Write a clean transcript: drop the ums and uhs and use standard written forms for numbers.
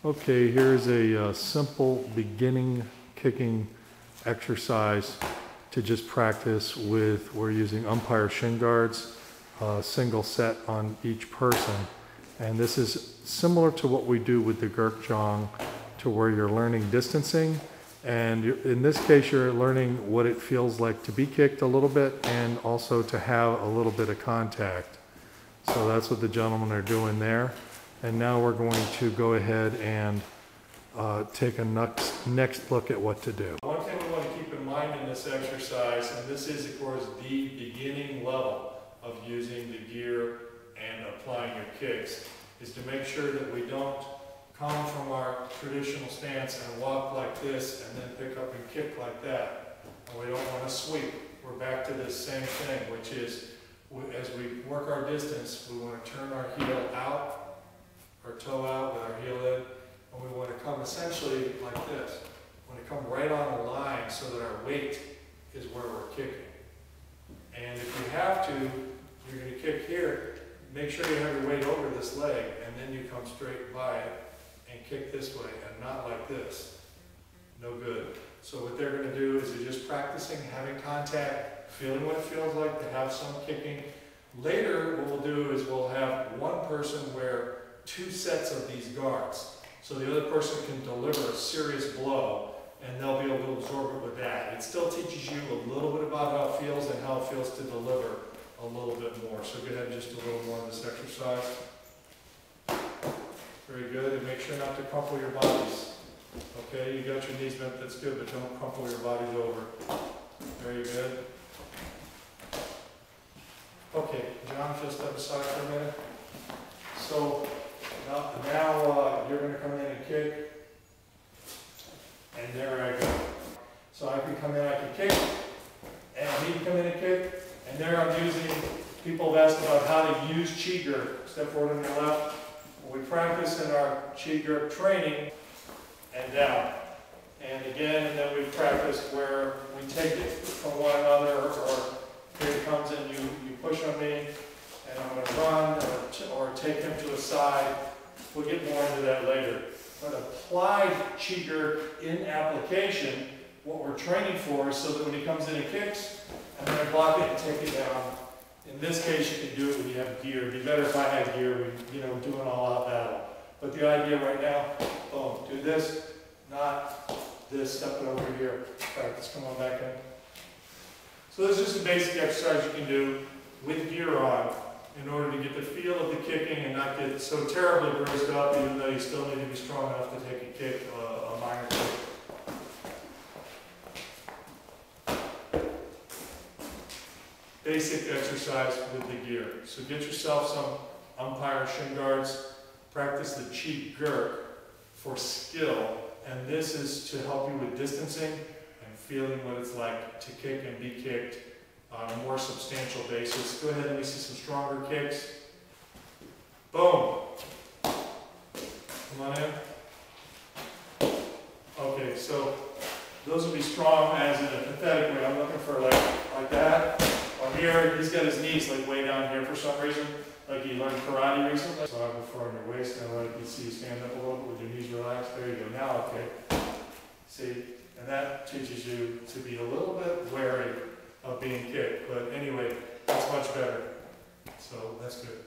Okay, here's a simple beginning kicking exercise to just practice with. We're using umpire shin guards, single set on each person. And this is similar to what we do with the gurkjong, to where you're learning distancing. And in this case, you're learning what it feels like to be kicked a little bit and also to have a little bit of contact. So that's what the gentlemen are doing there. And now we're going to go ahead and take a next look at what to do. One thing we want to keep in mind in this exercise, and this is of course the beginning level of using the gear and applying your kicks, is to make sure that we don't come from our traditional stance and walk like this and then pick up and kick like that. And we don't want to sweep. We're back to this same thing, which is as we work our distance, we want to turn our heel out, our toe out with our heel in, and we want to come essentially like this. We want to come right on the line so that our weight is where we're kicking. And if you have to, you're going to kick here, make sure you have your weight over this leg, and then you come straight by it and kick this way, and not like this. No good. So what they're going to do is they're just practicing having contact, feeling what it feels like to have some kicking. Later, what we'll do is we'll have one person wear 2 sets of these guards. So the other person can deliver a serious blow, and they'll be able to absorb it with that. It still teaches you a little bit about how it feels and how it feels to deliver a little bit more. So go ahead and just a little more of this exercise. Very good, and make sure not to crumple your bodies. Okay, you got your knees bent, that's good, but don't crumple your bodies over. Very good. Okay, John, just step aside for a minute. So now you're going to come in and kick, and there I go. So I can come in, I can kick, and he can come in and kick, and there I'm using, people have asked about how to use chi grip. Step forward on your left. We practice in our chi grip training, and down. And again, and then we practice where we take it from one another, or here it comes and you push on me, and I'm going to run, or take him to a side. We'll get more into that later. But applied chi grip in application, what we're training for is so that when he comes in and kicks, I'm going to block it and take it down. In this case, you can do it when you have gear. It'd be better if I had gear, do an all-out battle. But the idea right now, boom, do this, not this, step it over here. Practice, come on back in. So this is just a basic exercise you can do with gear on in order to get the feel of the kicking and not get so terribly bruised up, even though you still need to be strong enough to take a kick, a minor kick. Basic exercise with the gear. So get yourself some umpire shin guards, practice the chi gurk for skill, and this is to help you with distancing and feeling what it's like to kick and be kicked on a more substantial basis. Go ahead and let me see some stronger kicks. Boom. Come on in. Okay, so those will be strong as in a pathetic way. I'm looking for like that. Or here, he's got his knees like way down here for some reason. Like he learned karate recently. So I have a foot on your waist, and I like you see you stand up a little bit with your knees relaxed. There you go. Now, okay. See, and that teaches you to be a little bit wary of being kicked. But anyway, that's much better. So that's good.